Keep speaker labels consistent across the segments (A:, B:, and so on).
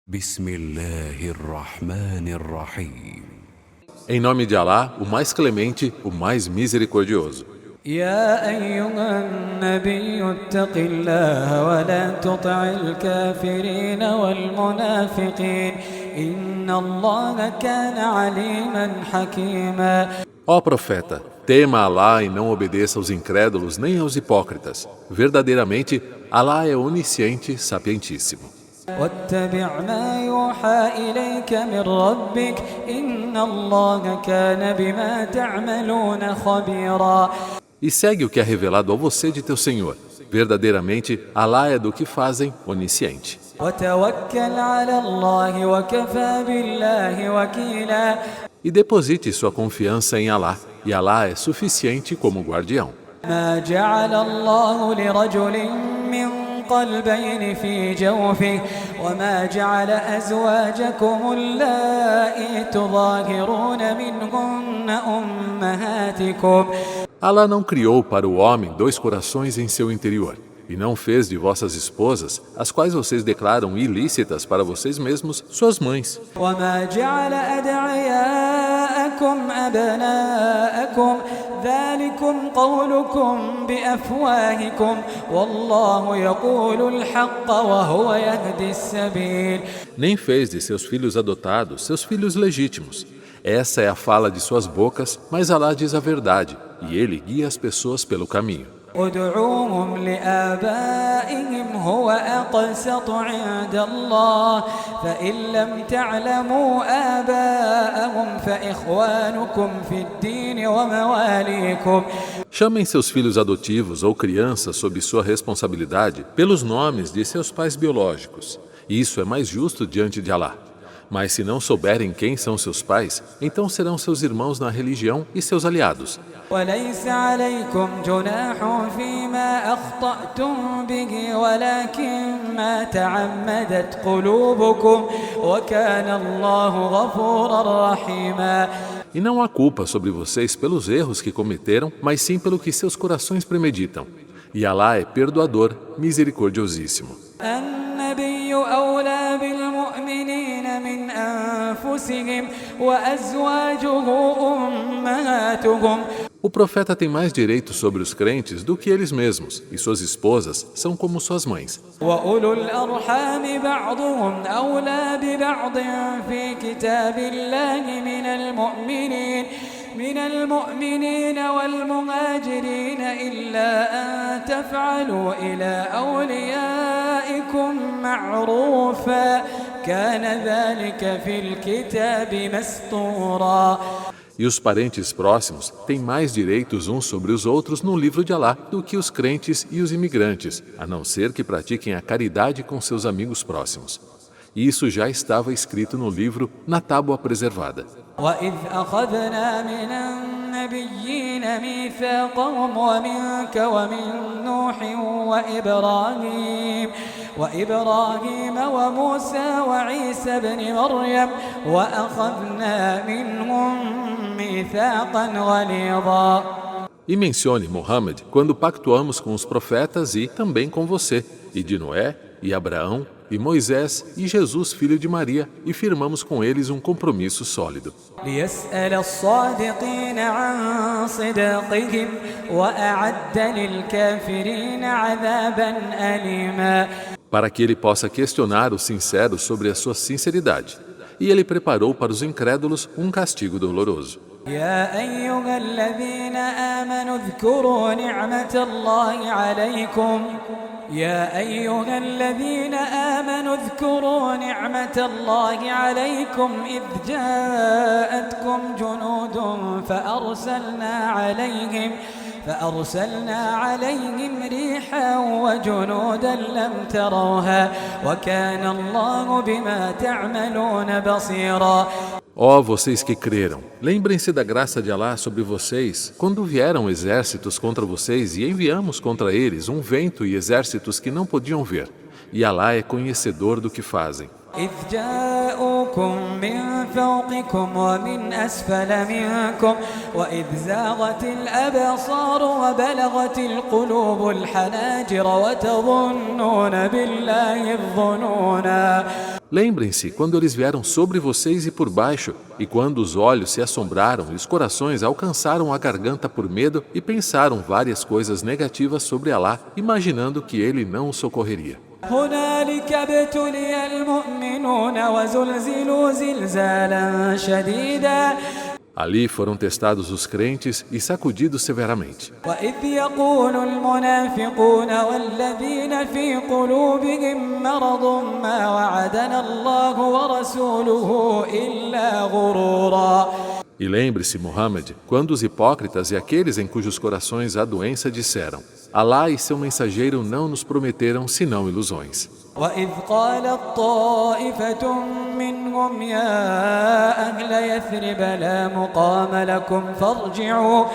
A: بسم الله الرحمن الرحيم.
B: Em nome de Alá, o mais clemente, o mais misericordioso.
C: يا أيها النبي اتق الله ولا تطع الكافرين والمنافقين إن الله كان عليما حكيما.
B: Ó profeta, tema Alá e não obedeça aos incrédulos nem aos hipócritas. Verdadeiramente, Alá é onisciente, sapientíssimo.
C: واتبع ما يوحى إليك من ربك إن الله كان بما تعملون خبيرا.
B: E segue o que é revelado a você de teu Senhor. Verdadeiramente, Alá é do que fazem onisciente.
C: وتوكل على الله وكفى بالله وكيلا.
B: E deposite sua confiança em Alá, e Alá é suficiente como guardião.
C: ما جعل الله لرجل من قلبين في جوفه وما جعل أزواجكم اللائي تظاهرون منهن أمهاتكم.
B: Alá não criou para o homem dois corações em seu interior, e não fez de vossas esposas, as quais vocês declaram ilícitas para vocês mesmos, suas mães.
C: وما جعل أدعياءكم أبناءكم ذلكم قولكم بأفواهكم والله يقول الحق وهو يهدي السبيل.
B: Nem fez de seus filhos adotados seus filhos legítimos. Essa é a fala de suas bocas, mas Alá diz a verdade, e ele guia as pessoas pelo caminho.
C: ادعوهم لآبائهم هو أقسط عند الله فإن لم تعلموا آباءهم فإخوانكم في الدين ومواليكم.
B: Chamem seus filhos adotivos ou crianças sob sua responsabilidade pelos nomes de seus pais biológicos. Isso é mais justo diante de Alá. Mas se não souberem quem são seus pais, então serão seus irmãos na religião e seus aliados.
C: وليس عليكم جناح فيما أخطأتم به ولكن ما تعمدت قلوبكم وكان الله غفورا رحيما.
B: E não há culpa sobre vocês pelos erros que cometeram, mas sim pelo que seus corações premeditam. E Alá é perdoador, misericordiosíssimo.
C: النبي أولى بالمؤمنين من أنفسهم وأزواجه أمهاتهم.
B: O profeta tem mais direitos sobre os crentes do que eles mesmos, e suas esposas são como suas mães.
C: وأولو الأرحام بعضهم أولى ببعض في كتاب الله من المؤمنين والمهاجرين إلا أن تفعلوا إلى أوليائكم معروفا كان ذلك في الكتاب مسطورا.
B: E os parentes próximos têm mais direitos uns sobre os outros no livro de Alá do que os crentes e os imigrantes, a não ser que pratiquem a caridade com seus amigos próximos. E isso já estava escrito no livro, na tábua preservada.
C: وإذ أخذنا من النبيين ميثاقهم ومنك ومن نوح وإبراهيم وموسى وعيسى بن مريم وأخذنا منهم ميثاقا غليظا.
B: E mencione Muhammad quando pactuamos com os profetas e também com você, e de Noé, e Abraão, e Moisés, e Jesus, filho de Maria, e firmamos com eles um compromisso sólido.
C: ليسأل الصادقين عن صدقهم وأعد للكافرين عذابا أليما.
B: Para que ele possa questionar os sinceros sobre a sua sinceridade. E ele preparou para os incrédulos um castigo doloroso.
C: يا أيها الذين آمنوا اذكروا نعمة الله عليكم إذ جاءتكم جنود فأرسلنا عليهم ريحا وجنودا لم تروها وكان الله بما تعملون بصيرا.
B: Ó vocês que creram, lembrem-se da graça de Alá sobre vocês, quando vieram exércitos contra vocês e enviamos contra eles um vento e exércitos que não podiam ver. E Alá é conhecedor do que fazem.
C: إذ جاءوكم من فوقكم ومن أسفل منكم وإذ زاغت الأبصار وبلغت القلوب الحناجر وتظنون بالله الظنونا.
B: Lembrem-se quando eles vieram sobre vocês e por baixo, e quando os olhos se assombraram e os corações alcançaram a garganta por medo e pensaram várias coisas negativas sobre Alá, imaginando que ele não os socorreria.
C: هنالك ابتلي المؤمنون وزلزلوا زلزالا شديدا.
B: Ali foram testados os crentes e sacudidos severamente.
C: وإذ يقول المنافقون والذين في قلوبهم مرض ما وعدنا الله ورسوله إلا غرورا.
B: E lembre-se, Muhammad, quando os hipócritas e aqueles em cujos corações há doença disseram: Alá e seu mensageiro não nos prometeram senão ilusões.
C: وإذ قالت طائفة منهم يا أهل يثرب لا مقام لكم فارجعوا.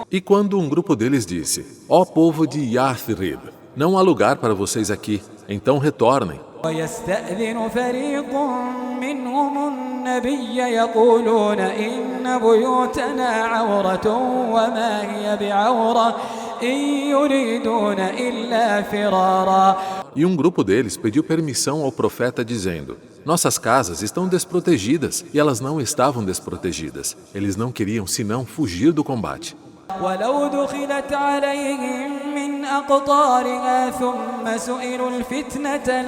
B: E quando um grupo deles disse: Ó povo de Yathrib, não há lugar para vocês aqui, então retornem.
C: ويستأذن فريق منهم النبي يقولون إن بيوتنا عورة وما هي بعورة إن يريدون إلا فرارا.
B: E um grupo deles pediu permissão ao profeta dizendo: Nossas casas estão desprotegidas, e elas não estavam desprotegidas. Eles não queriam senão fugir do combate.
C: ولو دخلت عليهم من أقطارها ثم سئلوا الفتنة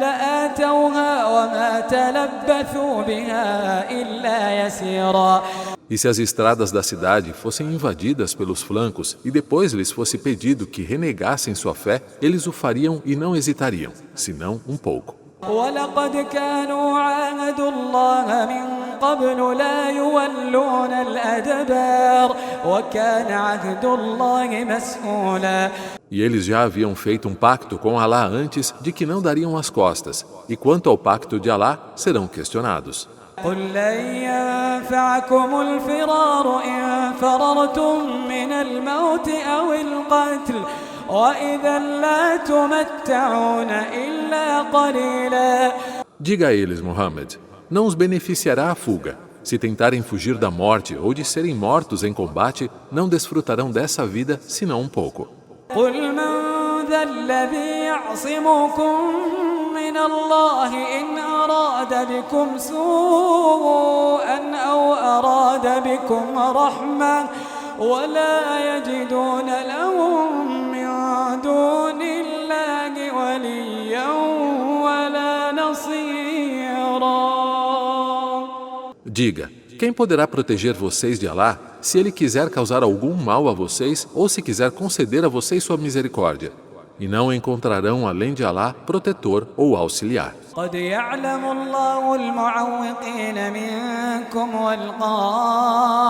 C: لآتوها وما تلبثوا بها إلا يسيرا.
B: E se as estradas da cidade fossem invadidas pelos flancos e depois lhes fosse pedido que renegassem sua fé, eles o fariam e não hesitariam, senão um pouco.
C: ولقد كانوا عاهدوا الله من قبل لا يولون الأدبار وكان عهد الله مسؤولا.
B: E eles já haviam feito um pacto com Alá antes de que não dariam as costas, e quanto ao pacto de Alá, serão questionados.
C: قل لن ينفعكم الفرار إن فررتم من الموت أو القتل وإذا لا تمتعون إلا قليلا.
B: Diga a eles, Muhammad, não os beneficiará a fuga. Se tentarem fugir da morte ou de serem mortos em combate, não desfrutarão dessa vida senão um pouco.
C: قل من ذا الذي يعصمكم من الله إن أراد بكم سوءا أو أراد بكم رحمة ولا يجدون لهم من دون الله وليا ولا نصيرا.
B: Diga, quem poderá proteger vocês de Alá se ele quiser causar algum mal a vocês ou se quiser conceder a vocês sua misericórdia? E não encontrarão além de Alá protetor ou auxiliar.
C: قد يعلم الله المعوقين منكم والقائلين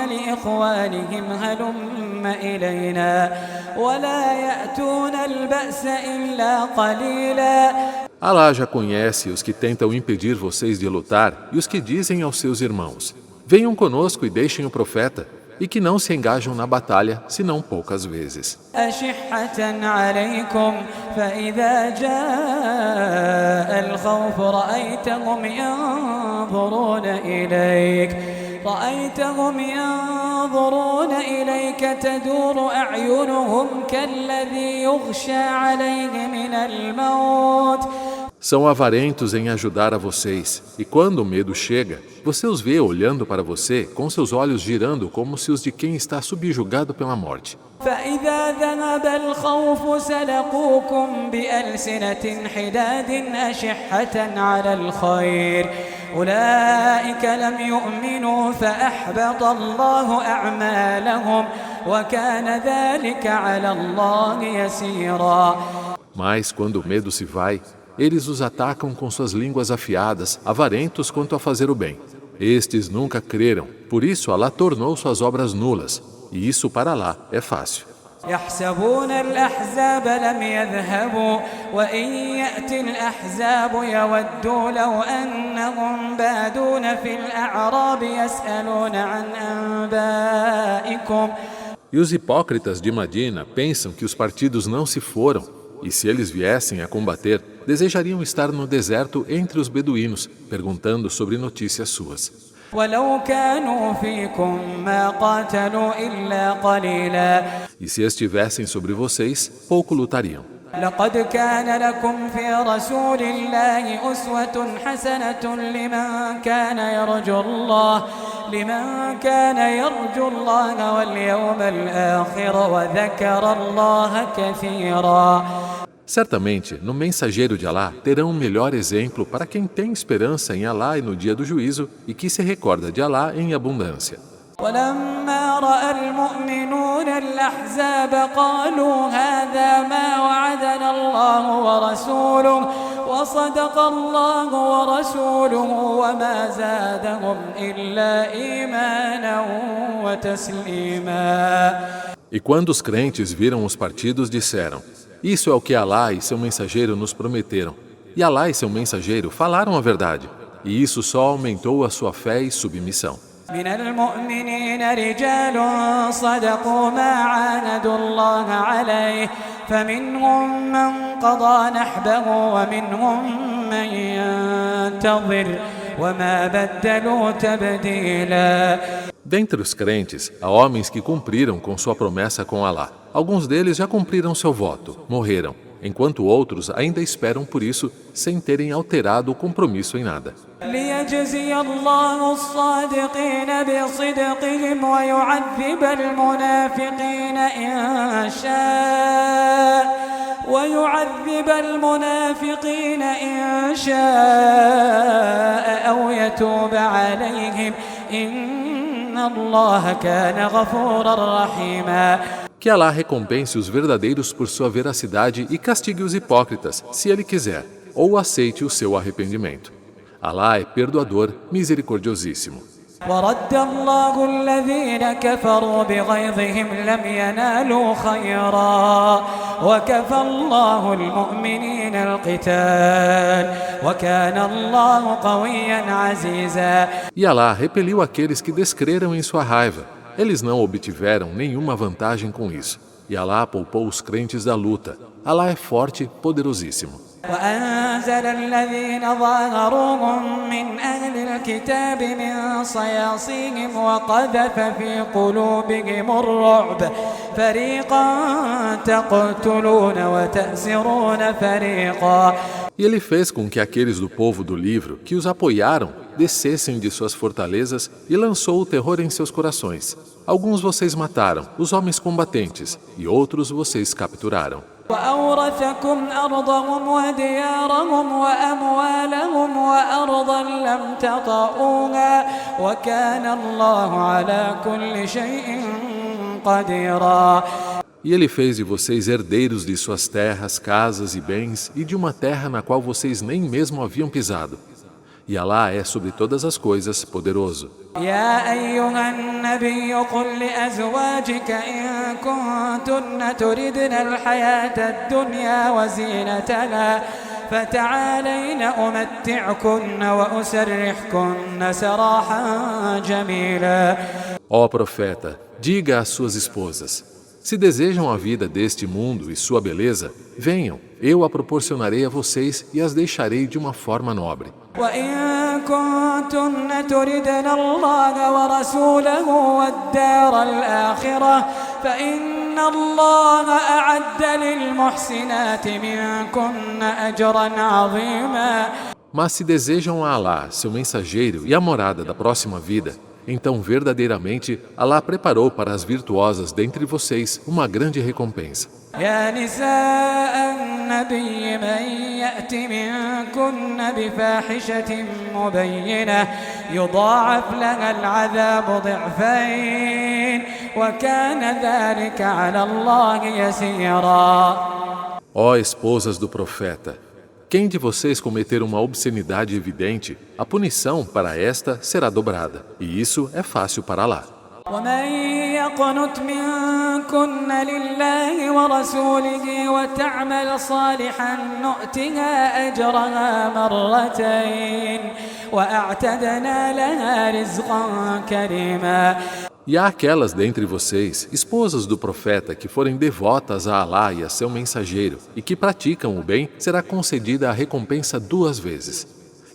C: لإخوانهم هلم إلينا ولا يأتون البأس إلا قليلا.
B: Alá já conhece os que tentam impedir vocês de lutar e os que dizem aos seus irmãos: Venham conosco e deixem o profeta, e que não se engajam na batalha senão poucas vezes.
C: أشحة عليكم فإذا جاء الخوف رأيتهم ينظرون إليك تدور أعينهم كالذي يغشى عليه من الموت.
B: São avarentos em ajudar a vocês, e quando o medo chega, você os vê olhando para você com seus olhos girando como se os de quem está subjugado pela morte.
C: فإذا ذهب الخوف سلقوكم بألسنة حداد أشحة على الخير أولئك لم يؤمنوا فأحبط الله أعمالهم وكان ذلك على الله يسيرا.
B: Mas quando o medo se vai, eles os atacam com suas línguas afiadas, avarentos quanto a fazer o bem. Estes nunca creram, por isso Alá tornou suas obras nulas, e isso para Alá é fácil.
C: يحسبون الأحزاب لم يذهبوا وإن يأتي الأحزاب يودوا لو أنهم بادون في الأعراب يسألون عن أنبائكم.
B: E os hipócritas de Madina pensam que os partidos não se foram, e se eles viessem a combater, desejariam estar no deserto entre os beduínos, perguntando sobre notícias suas.
C: ولو كانوا فيكم ما قاتلوا إلا قليلا
B: E se estivessem sobre vocês, pouco lutariam.
C: لقد كان لكم في رسول الله أسوة حسنة لمن كان يرجو الله واليوم الآخر وذكر الله كثيرا.
B: Certamente, no mensageiro de Alá, terão um melhor exemplo para quem tem esperança em Alá e no dia do juízo e que se recorda de Alá em abundância.
C: ولما رأى المؤمنون الأحزاب قالوا هذا ما وعدنا الله ورسوله وصدق الله ورسوله وما زادهم إلا إيمانا وتسليما.
B: E quando os crentes viram os partidos, disseram: Isso é o que Alá e seu mensageiro nos prometeram. E Alá e seu mensageiro falaram a verdade. E isso só aumentou a sua fé e submissão.
C: من المؤمنين رجال صدقوا ما عاهدوا الله عليه فمنهم من قضى نحبه ومنهم من ينتظر وما بدلوا تبديلا.
B: Dentre os crentes, há homens que cumpriram com sua promessa com Alá. Alguns deles já cumpriram seu voto, morreram, enquanto outros ainda esperam por isso, sem terem alterado o compromisso em nada.
C: ليجزي الله الصادقين بصدقهم ويعذب المنافقين إن شاء أو يتوب عليهم إن الله كان غفورا رحيما.
B: Que Alá recompense os verdadeiros por sua veracidade e castigue os hipócritas, se Ele quiser, ou aceite o seu arrependimento. Alá é perdoador, misericordiosíssimo.
C: ورد الله الذين كفروا بغيظهم لم ينالوا خيرا وكفى الله المؤمنين القتال وكان الله قويا عزيزا.
B: E Alá repeliu aqueles que descreram em sua raiva. Eles não obtiveram nenhuma vantagem com isso. E Alá poupou os crentes da luta. Alá é forte, poderosíssimo.
C: وأنزل الذين ظاهروهم من أهل الكتاب من صياصيهم وقذف في قلوبهم الرعب فريقا تقتلون وتأسرون فريقا.
B: E ele fez com que aqueles do povo do livro que os apoiaram descessem de suas fortalezas e lançou o terror em seus corações. Alguns vocês mataram, os homens combatentes, e outros vocês capturaram.
C: وأورثكم أرضهم وديارهم وأموالهم وأرضا لم تطئوها وكان الله على كل شيء قديرا.
B: E ele fez de vocês herdeiros de suas terras, casas e bens, e de uma terra na qual vocês nem mesmo haviam pisado. E Alá é sobre todas as coisas poderoso.
C: يا أيها النبي قل لأزواجك إن كنتن تردن الحياة الدنيا وزينتها فتعالين أمتعكن وأسرحكن سراحا جميلا.
B: Ó profeta, diga às suas esposas: se desejam a vida deste mundo e sua beleza, venham, eu a proporcionarei a vocês e as deixarei de uma forma nobre.
C: وإن كنتن تردن الله ورسوله والدار الآخرة فإن الله أعد للمحسنات منكن أجرا عظيما.
B: Mas se desejam a Alá, seu mensageiro e a morada da próxima vida, então verdadeiramente Alá preparou para as virtuosas dentre vocês uma grande recompensa.
C: يا نساء النبي من يأت منكن بفاحشة مبينة يضاعف لها العذاب ضعفين وكان ذلك على الله يسيرا.
B: Ó esposas do profeta, quem de vocês cometer uma obscenidade evidente, a punição para esta será dobrada, e isso é fácil para Alá.
C: ومن يقنت منكن لله ورسوله وتعمل صالحا نؤتها أجرها مرتين وأعتدنا لها رزقا كريما.
B: E há aquelas dentre vocês, esposas do profeta, que forem devotas a Alá e a seu mensageiro, e que praticam o bem, será concedida a recompensa 2 vezes.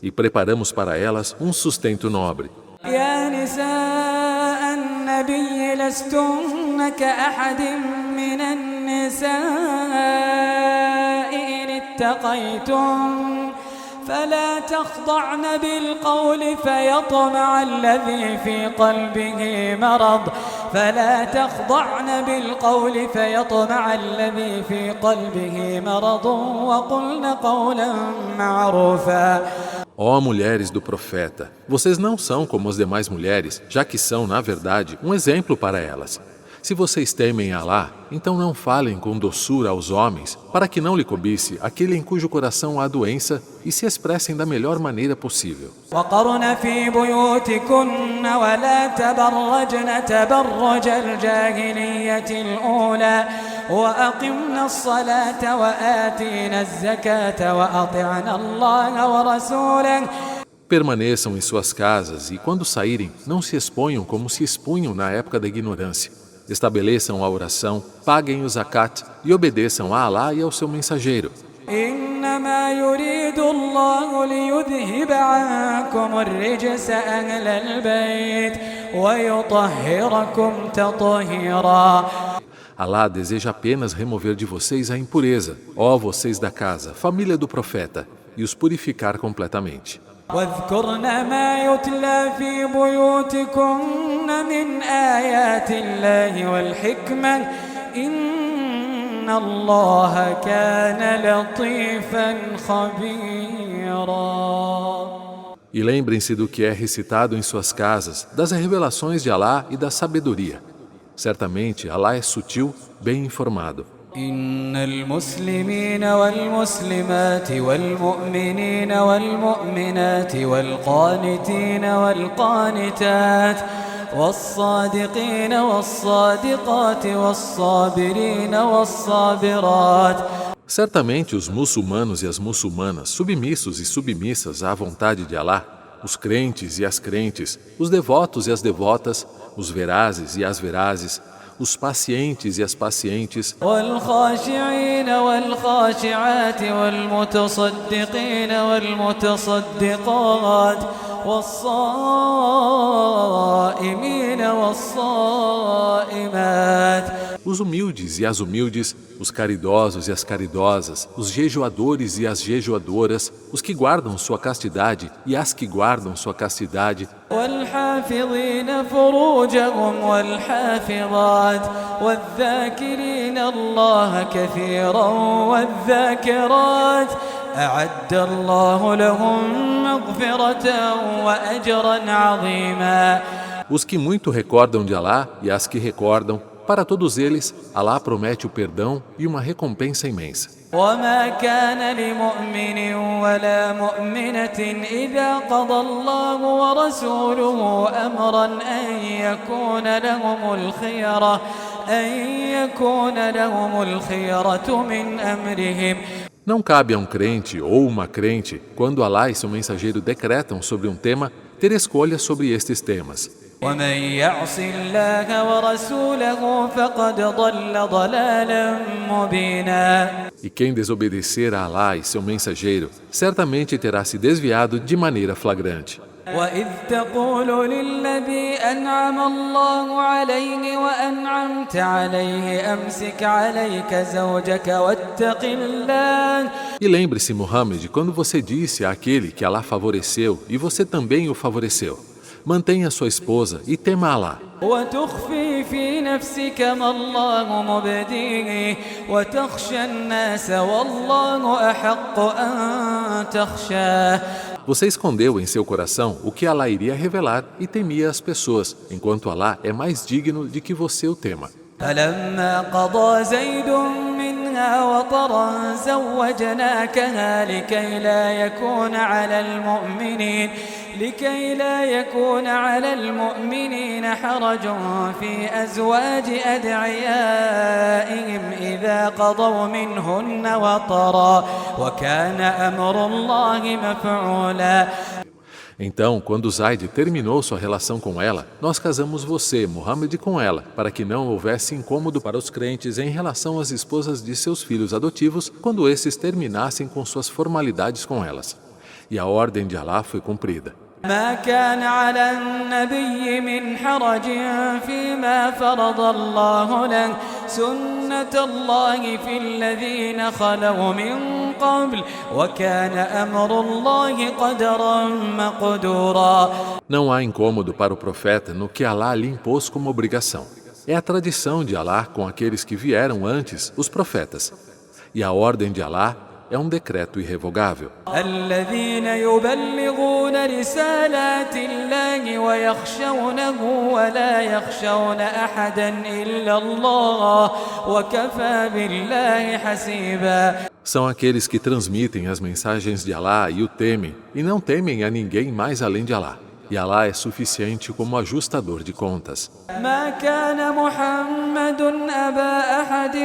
B: E preparamos para elas um sustento nobre.
C: يا نساء النبي لستن كأحد من النساء إن اتقيتن فلا تخضعن بالقول فيطمع الذي في قلبه مرض وقلن قولا معروفا.
B: Ó mulheres do profeta, vocês não são como as demais mulheres, já que são, na verdade, um exemplo para elas. Se vocês temem Alá, então não falem com doçura aos homens, para que não lhe cobice aquele em cujo coração há doença, e se expressem da melhor maneira possível.
C: وقرن في بيوتكن ولا تبرجن تبرج الجاهلية الأولى وأقمنا الصلاة وآتينا الزكاة وأطعنا الله ورسوله.
B: Permaneçam em suas casas e, quando saírem, não se exponham como se expunham na época da ignorância. Estabeleçam a oração, paguem o zakat e obedeçam a Alá e ao seu mensageiro.
C: إنما يريد الله ليذهب عنكم الرجس أهل البيت ويطهركم تطهيرا.
B: Alá deseja apenas remover de vocês a impureza, ó vocês da casa, família do profeta, e os purificar completamente.
C: واذكرن ما يتلى في بيوتكن من آيات الله والحكمة إن الله كان لطيفا خبيرا.
B: E lembrem-se do que é recitado em suas casas, das revelações de Alá e da sabedoria. Certamente, Alá é sutil, bem informado.
C: إن المسلمين والمسلمات والمؤمنين والمؤمنات والقانتين والقانتات والصادقين والصادقات والصابرين والصابرات.
B: Certamente os muçulmanos e as muçulmanas, submissos e submissas à vontade de Alá, os crentes e as crentes, os devotos e as devotas, os verazes e as verazes, os pacientes e as pacientes,
C: والخاشعين والخاشعات والمتصدقين والمتصدقات والصائمين والصائمات.
B: os humildes e as humildes, os caridosos e as caridosas, os jejuadores e as jejuadoras, os que guardam sua castidade e as que guardam sua castidade,
C: والحافظين فروجهم والحافظات والذاكرين الله كثيرا والذاكرات أعد الله لهم مغفرة وأجرا عظيما.
B: os que muito recordam de Alá e as que recordam, para todos eles, Alá promete o perdão e uma recompensa imensa.
C: وما كان لمؤمن ولا مؤمنة إذا قضى الله ورسوله أمرا أن يكون لهم الخيرة من أمرهم.
B: Não cabe a um crente ou uma crente, quando Alá e seu mensageiro decretam sobre um tema, ter escolha sobre estes temas.
C: ومن يعص الله ورسوله فقد ضل ضلالا مبينا.
B: E quem desobedecer a Alá e seu mensageiro, certamente terá se desviado de maneira flagrante.
C: وإذ تقول للذي أنعم الله عليه وأنعمت عليه أمسك عليك زوجك واتق الله.
B: E lembre-se, Muhammad, quando você disse àquele que Alá favoreceu e você também o favoreceu: mantenha sua esposa e tema Alá.
C: وتخفي في نفسك ما الله مبديه وتخشى الناس والله أحق أن تخشاه.
B: Você escondeu em seu coração o que Alá iria revelar e temia as pessoas, enquanto Alá é mais digno de que você o tema.
C: فلما قضى زيد منها وطرا زوجناكها لكي لا لكي لا يكون على المؤمنين حرج في أزواج أدعيائهم إذا قضوا منهن وطرا وكان أمر الله مفعولا.
B: Então, quando Zaid terminou sua relação com ela, nós casamos você, Muhammad, com ela, para que não houvesse incômodo para os crentes em relação às esposas de seus filhos adotivos quando esses terminassem com suas formalidades com elas. E a ordem de Allah foi cumprida.
C: ما كان على النبي من حرج فيما فرض الله له سنة الله في الذين خلوا من قبل وكان أمر الله قدرا مقدورا.
B: Não há incômodo para o profeta no que Allah lhe impôs como obrigação. É a tradição de Allah com aqueles que vieram antes, os profetas. E a ordem de Allah é um decreto irrevogável.
C: الذين يبلغون رسالات الله ويخشونه ولا يخشون أحدا إلا الله وكفى بالله حسيبا.
B: São aqueles que transmitem as mensagens de Allah e o temem, e não temem a ninguém mais além de Allah. E Allah é suficiente como ajustador de contas.
C: ما كان محمد أبا أحد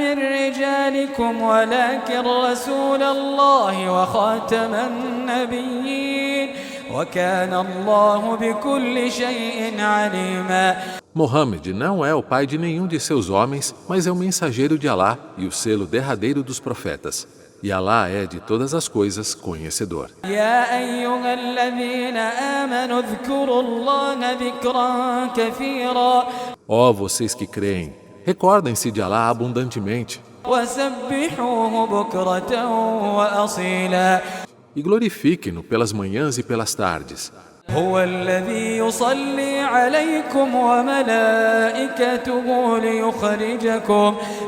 C: من رجالكم ولكن رسول الله وخاتم النبيين وكان الله بكل شيء عليما.
B: Mohammed não é o pai de nenhum de seus homens, mas é o mensageiro de Allah e o selo derradeiro dos profetas. E Allah é de todas as coisas conhecedor.
C: يا أيها الذين آمنوا اذكروا الله ذكرا كثيرا.
B: Ó vocês que creem, recordem-se de Allah abundantemente
C: وسبحوه بكرة وأصيلا.
B: e glorifiquem-no pelas manhãs e pelas tardes.
C: هو الذي يصلي عليكم وملائكته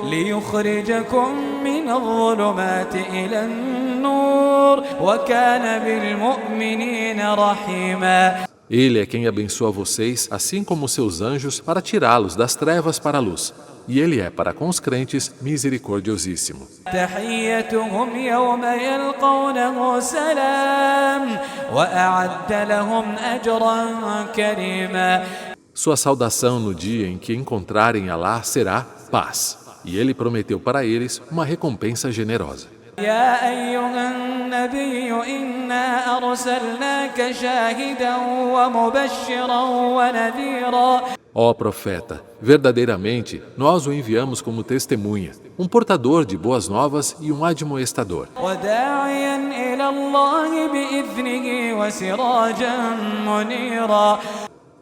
C: ليخرجكم من الظلمات إلى النور وكان بالمؤمنين رحيما.
B: Ele é quem abençoa vocês, assim como seus anjos, para tirá-los das trevas para a luz. E Ele é, para com os crentes, misericordiosíssimo.
C: تحيتهم يوم يلقونه سلام وأعد لهم أجرا كريما.
B: Sua saudação no dia em que encontrarem Allah será paz. E Ele prometeu para eles uma recompensa generosa.
C: يا أيها النبي إنا أرسلناك شاهدا ومبشرا ونذيرا.
B: Ó profeta, verdadeiramente nós o enviamos como testemunha, um portador de boas novas e um admoestador.
C: وداعيا إلى الله بإذنه وسراجا منيرا.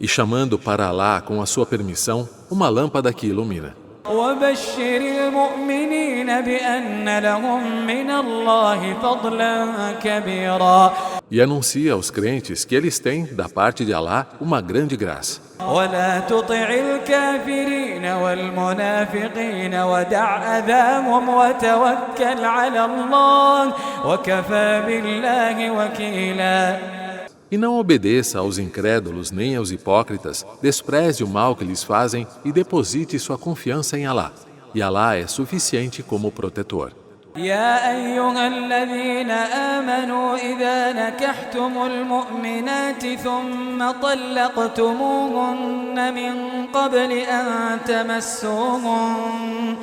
B: E chamando para Allah com a sua permissão, uma lâmpada que ilumina.
C: وبشر المؤمنين بأن لهم من الله فضلا كبيرا.
B: E anuncia aos crentes que eles têm, da parte de Allah, uma grande graça.
C: ولا تطع الكافرين والمنافقين ودع أذاهم وتوكل على الله وكفى بالله وكيلا.
B: E não obedeça aos incrédulos nem aos hipócritas, despreze o mal que lhes fazem e deposite sua confiança em Allah. E Allah é suficiente como protetor.
C: يا أيها الذين آمنوا إذا نكحتم المؤمنات ثم طلقتموهن من قبل أن تمسوهن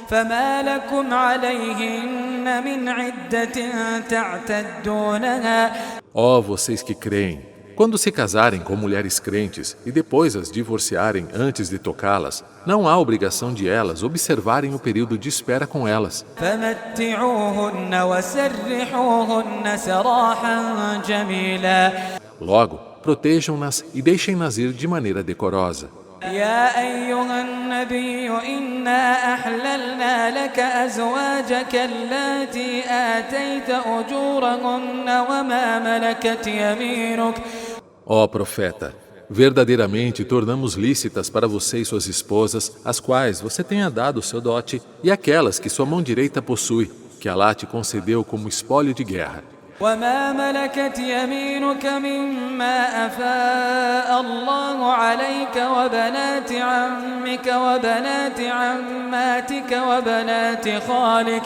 C: فما لكم عليهن من عدة تعتدونها.
B: Ó vocês que creem, quando se casarem com mulheres crentes e depois as divorciarem antes de tocá-las, não há obrigação de elas observarem o período de espera com elas.
C: فمتعوهن وسرحوهن سراحا جميلا.
B: Logo, protejam-nas e deixem-nas ir de maneira decorosa.
C: يا أيها النبي إنا أحللنا لك أزواجك اللاتي آتيت أجورهن وما ملكت يمينك.
B: Ó profeta, verdadeiramente tornamos lícitas para você e suas esposas, as quais você tenha dado seu dote, e aquelas que sua mão direita possui, que Allah te concedeu como espólio de guerra.
C: وما ملكت يمينك مما أفاء الله عليك وبنات عمك وبنات عماتك وبنات خالك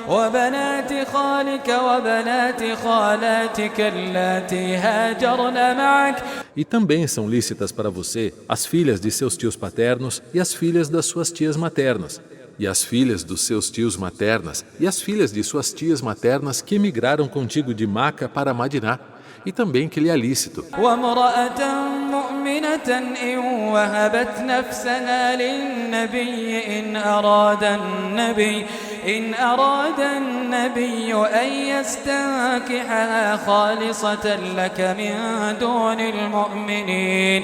C: وبنات خالك وبنات خالاتك اللاتي هاجرن معك.
B: E também são lícitas para você as filhas de seus tios paternos e as filhas das suas tias maternas, e as filhas dos seus tios maternas e as filhas de suas tias maternas que emigraram contigo de Maca para Madiná, e também que lhe é lícito.
C: وامرأة مؤمنة إن وهبت نفسها للنبي إن أراد النبي أن يستنكحها خالصة لك من دون المؤمنين.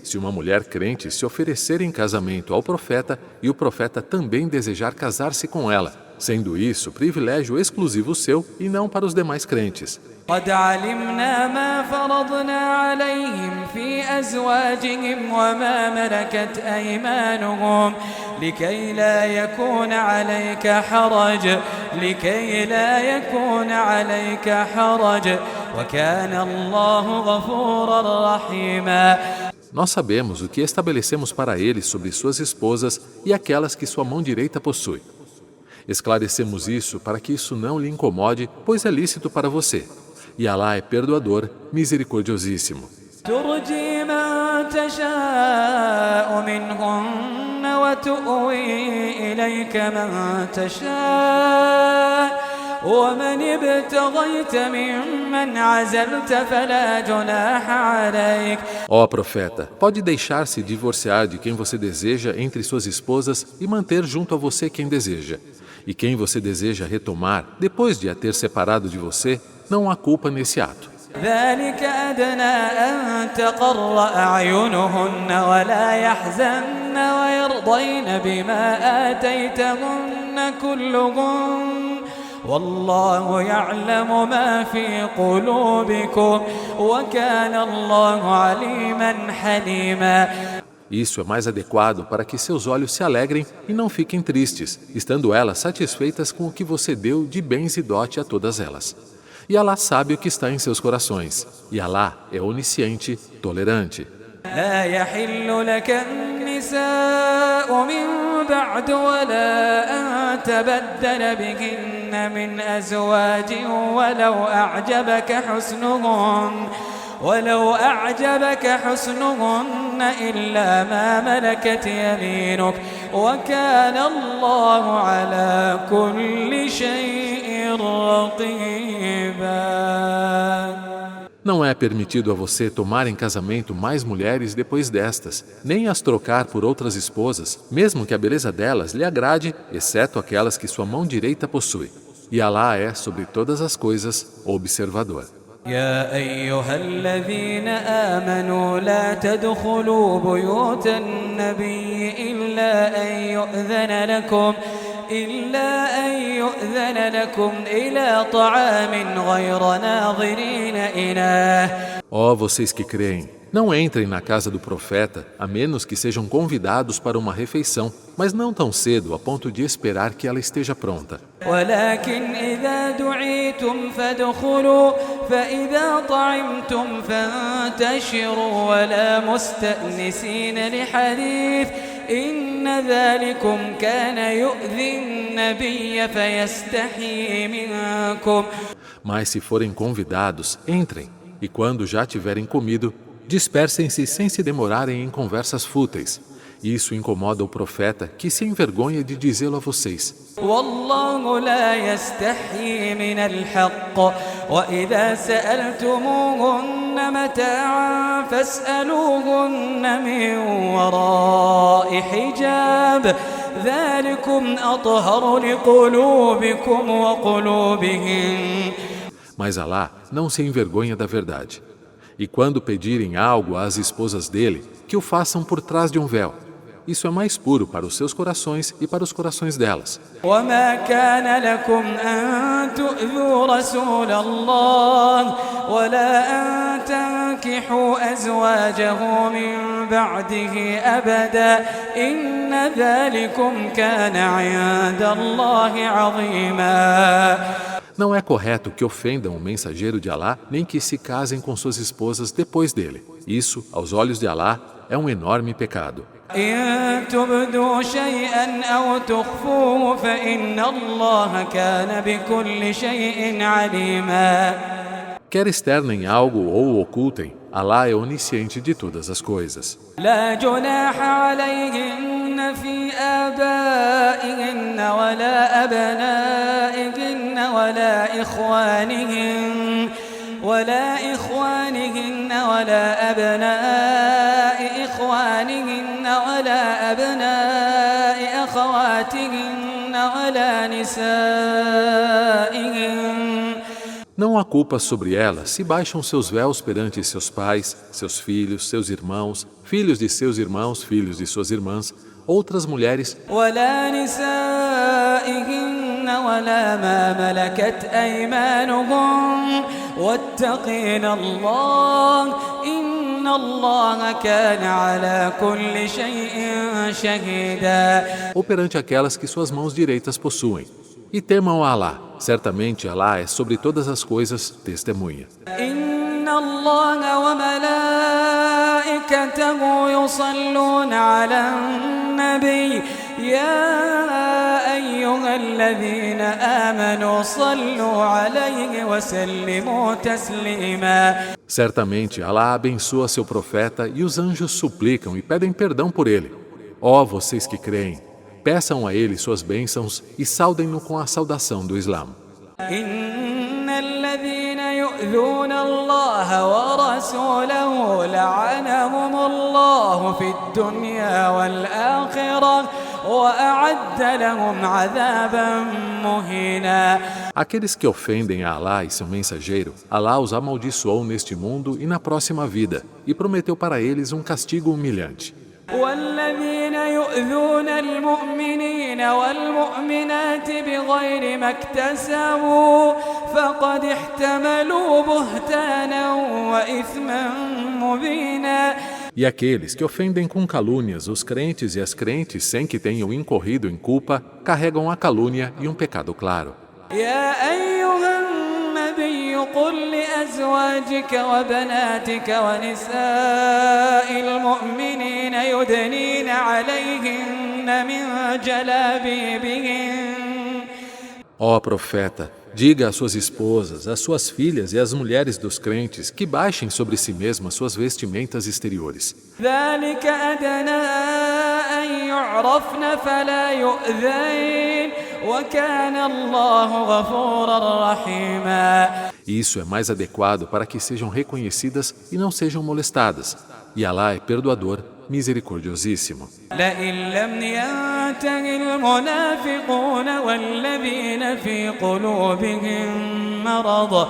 B: Se uma mulher crente se oferecer em casamento ao profeta e o profeta também desejar casar-se com ela, sendo isso privilégio exclusivo seu e não para os demais crentes.
C: قد علمنا ما فرضنا عليهم في أزواجهم وما ملكت أيمانهم لكي لا يكون عليك حرج وكان الله غفورا رحيما.
B: Nós sabemos o que estabelecemos para eles sobre suas esposas e aquelas que sua mão direita possui. Esclarecemos isso para que isso não lhe incomode, pois é lícito para você. E Alá é perdoador, misericordiosíssimo.
C: ترجي من تشاء منهن وتؤوي إليك من تشاء ومن ابتغيت ممن عزلت فلا جناح عليك.
B: Ó profeta, pode deixar-se divorciar de quem você deseja entre suas esposas e manter junto a você quem deseja. E quem você deseja retomar, depois de a ter separado de você, não há culpa nesse ato.
C: ذلك أدنى أن تقر أعينهن ولا يحزن ويرضين بما آتيتهن كلهن والله يعلم ما في قلوبكم وكان الله عليما حليما.
B: Isso é mais adequado para que seus olhos se alegrem e não fiquem tristes, estando elas satisfeitas com o que você deu de bens e dote a todas elas. E Alá sabe o que está em seus corações. E Alá é onisciente, tolerante.
C: لا يحل لك النساء من بعد ولا أن تبدل بهن من أزواج ولو أعجبك حسنهن إلا ما ملكت يمينك وكان الله على كل شيء رقيبا.
B: Não é permitido a você tomar em casamento mais mulheres depois destas, nem as trocar por outras esposas, mesmo que a beleza delas lhe agrade, exceto aquelas que sua mão direita possui. E Alá é, sobre todas as coisas, observador.
C: يا أيها الذين آمنوا لا تدخلوا بيوت النبي إلا أن يؤذن لكم إلى طعام غير ناظرين إناه.
B: Ó vocês que creem, não entrem na casa do profeta, a menos que sejam convidados para uma refeição, mas não tão cedo a ponto de esperar que ela esteja pronta.
C: ولكن إذا دعيتم فادخلوا فإذا طعمتم فانتشروا ولا مستأنسين لحديث إن ذلكم كان يؤذي النبي فيستحيي منكم.
B: Mas se forem convidados, entrem, e quando já tiverem comido, dispersem-se sem se demorarem em conversas fúteis. Isso incomoda o profeta, que se envergonha de dizê-lo a vocês.
C: والله لا يستحيي من الحق وإذا سألتموهن متاعا فاسألوهن من وراء حجاب ذلكم أطهر لقلوبكم وقلوبهم.
B: Mas Alá não se envergonha da verdade. E quando pedirem algo às esposas dele, que o façam por trás de um véu. Isso é mais puro para os seus corações e para os corações delas.
C: وما كان لكم أن تؤذوا رسول الله ولا أن تنكحوا أزواجه من بعده أبدا إن ذلكم كان عند الله عظيما.
B: Não é correto que ofendam o mensageiro de Alá, nem que se casem com suas esposas depois dele. Isso, aos olhos de Alá, é um enorme pecado.
C: إن تبدوا شيئا أو تخفوه فإن الله كان بكل شيء عليما.
B: Quer externem algo ou ocultem, Alá é onisciente de todas as coisas.
C: لا جناح عليهن في آبائهن ولا أبنائهن ولا إخوانهن ولا أبناء إخوانهن ولا أبناء أخواتهن ولا نسائهن.
B: Não há culpa sobre elas se baixam seus véus perante seus pais, seus filhos, seus irmãos, filhos de seus irmãos, filhos de suas irmãs, outras mulheres,
C: ولا نسائهن ولا ما ملكت أيمانهم واتقين الله إن الله كان على كل شيء شهيدا.
B: ou perante aquelas que suas mãos direitas possuem. E temam a Alá. Certamente Alá é sobre todas as coisas testemunha.
C: إن الله وملائكته يصلون على النبي يا أيها الذين آمنوا صلوا عليه وسلموا تسليما.
B: Certamente Alá abençoa seu profeta e os anjos suplicam e pedem perdão por ele. Ó vocês que creem, peçam a ele suas bênçãos e saudem-no com a saudação do Islã.
C: إن الذين يؤذون الله ورسوله لعنهم الله في الدنيا والآخرة وأعد لهم عذابا مهينا.
B: Aqueles que ofendem a Alá e seu mensageiro, Alá os amaldiçoou neste mundo e na próxima vida, e prometeu para eles um castigo humilhante.
C: والذين يؤذون المؤمنين والمؤمنات بغير ما اكتسبوا فقد احتملوا بهتانا وإثما مبينا.
B: E aqueles que ofendem com calúnias os crentes e as crentes sem que tenham incorrido em culpa, carregam a calúnia e um pecado claro.
C: يا أيها النبي قل لأزواجك وبناتك ونساء المؤمنين يدنين عليهن من جلابيبهن.
B: Ó profeta, diga às suas esposas, às suas filhas e às mulheres dos crentes que baixem sobre si mesmas suas vestimentas exteriores.
C: ذلك أدنى أن يعرفن فلا يؤذين وكان الله غفورا رحيما.
B: Isso é mais adequado para que sejam reconhecidas e não sejam molestadas. E Alá é perdoador, misericordiosíssimo.
C: لئن لم ينته المنافقون والذين في قلوبهم مرض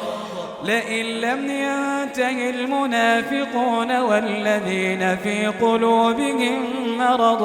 C: لئن لم ينته المنافقون والذين في قلوبهم مرض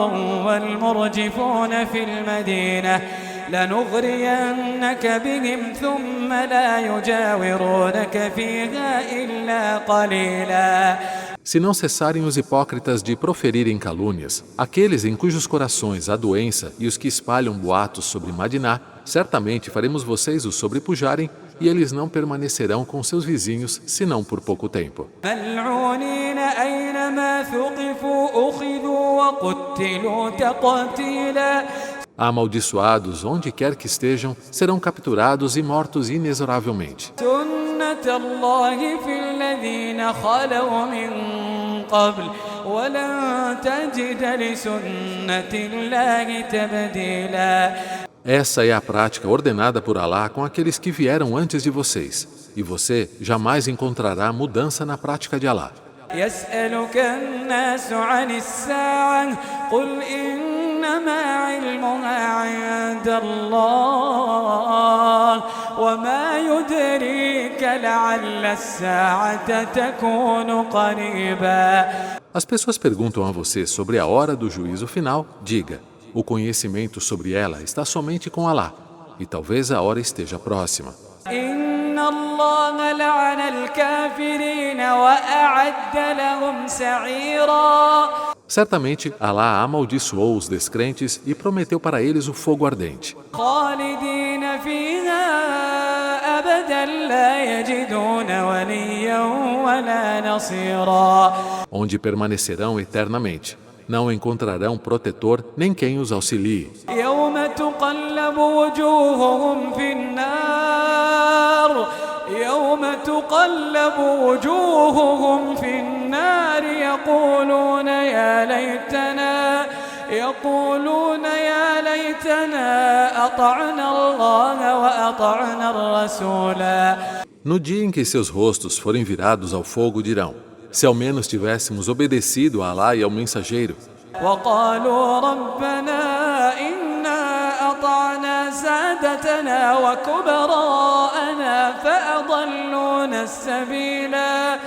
C: والمرجفون في المدينة لنغرينك بهم ثم لا يجاورونك فيها إلا قليلا.
B: Se não cessarem os hipócritas de proferirem calúnias, aqueles em cujos corações há doença e os que espalham boatos sobre Madiná, certamente faremos vocês os sobrepujarem e eles não permanecerão com seus vizinhos senão por pouco tempo.
C: ملعونين أينما ثقفوا أخذوا وقتلوا تقتيلا.
B: Amaldiçoados, onde quer que estejam, serão capturados e mortos inexoravelmente.
C: سنة الله في الذين خلوا من قبل ولن تجد لسنة الله تبديلا.
B: Essa é a prática ordenada por Alá com aqueles que vieram antes de vocês, e você jamais encontrará mudança na prática de Alá.
C: يسألك الناس عن الساعة قل إنما علمها عند الله وما يدريك لعل الساعة تكون قريبا.
B: As pessoas perguntam a você sobre a hora do juízo final, diga, o conhecimento sobre ela está somente com Alá, e talvez a hora esteja próxima.
C: إن الله لعن الكافرين وأعد لهم سعيرا.
B: Certamente, Alá amaldiçoou os descrentes e prometeu para eles o fogo ardente.
C: خالدين فيها أبدا لا يجدون وليا ولا نصيرا.
B: onde permanecerão eternamente. Não encontrarão protetor nem quem os auxilie.
C: يوم تقلب وجوههم في النار يوم تقلب وجوههم في النار يقولون يا ليتنا أطعنا الله وأطعنا الرسولا.
B: No dia em que seus rostos forem virados ao fogo, dirão: se ao menos tivéssemos obedecido a Alá e ao mensageiro.
C: وقالوا ربنا إنا أطعنا سادتنا وكبراءنا فأضلونا السبيلا.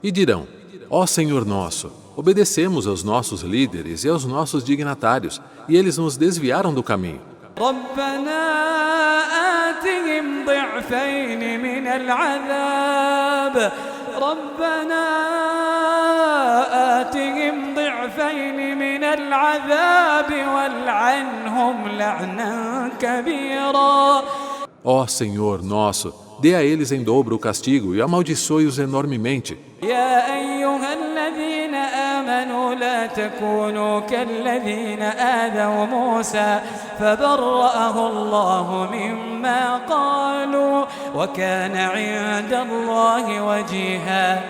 B: E dirão: ó Senhor nosso, obedecemos aos nossos líderes e aos nossos dignatários, e eles nos desviaram do caminho.
C: ربنا آتهم ضعفين من العذاب ربنا آتهم ضعفين من العذاب والعنهم لعنا كبيرا.
B: Ó Senhor nosso, dê a eles em dobro o castigo e amaldiçoe-os enormemente.
C: يا أيها الذين آمنوا لا تكونوا كالذين آذوا موسى فبرأه الله مما قالوا وكان عند الله وجيها.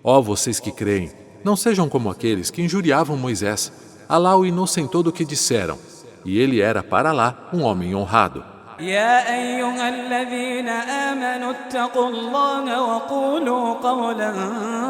B: Ó vocês que creem, não sejam como aqueles que injuriavam Moisés. Alá o inocentou do que disseram, e ele era para Alá um homem honrado.
C: يا أيها الذين آمنوا اتقوا الله وقولوا قولا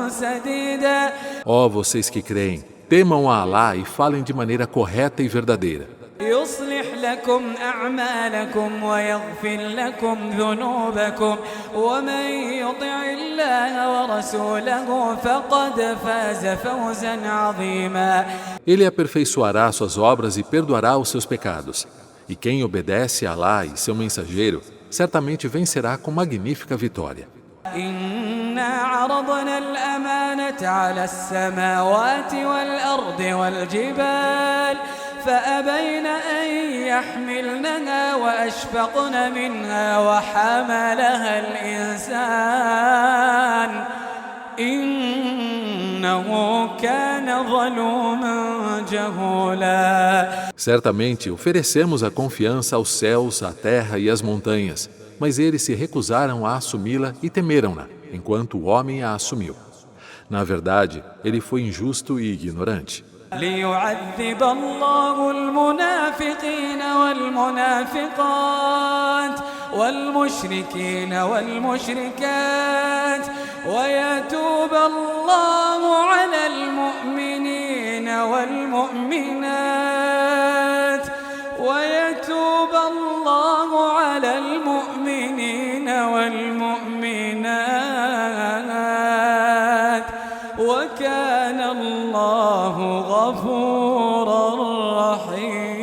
C: سديدا.
B: Ó vocês que creem, temam a Alá e falem de maneira correta e verdadeira.
C: يصلح لكم أعمالكم ويغفر لكم ذنوبكم ومن يطع الله ورسوله فقد فاز فوزا عظيما.
B: Ele aperfeiçoará suas obras e perdoará os seus pecados. E quem obedece a Alá e seu mensageiro, certamente vencerá com magnífica vitória.
C: إنا عرضنا الأمانة على السماوات والأرض والجبال فأبين أن يحملنها وأشفقن منها وحملها الإنسان إنه كان ظلوما جهولا.
B: Certamente oferecemos a confiança aos céus, à terra e às montanhas, mas eles se recusaram a assumi-la e temeram-na, enquanto o homem a assumiu. Na verdade, ele foi injusto e ignorante.
C: ليعذب الله المنافقين والمنافقات والمشركين والمشركات ويتوب الله على المؤمنين والمؤمنات ويتوب الله على المؤمنين والمؤمنات وكان الله غفورا رحيما.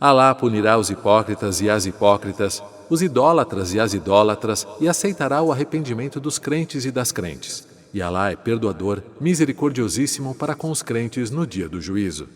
B: Alá punirá os hipócritas e as hipócritas, os idólatras e as idólatras, e aceitará o arrependimento dos crentes e das crentes. E Alá é perdoador, misericordiosíssimo para com os crentes no dia do juízo.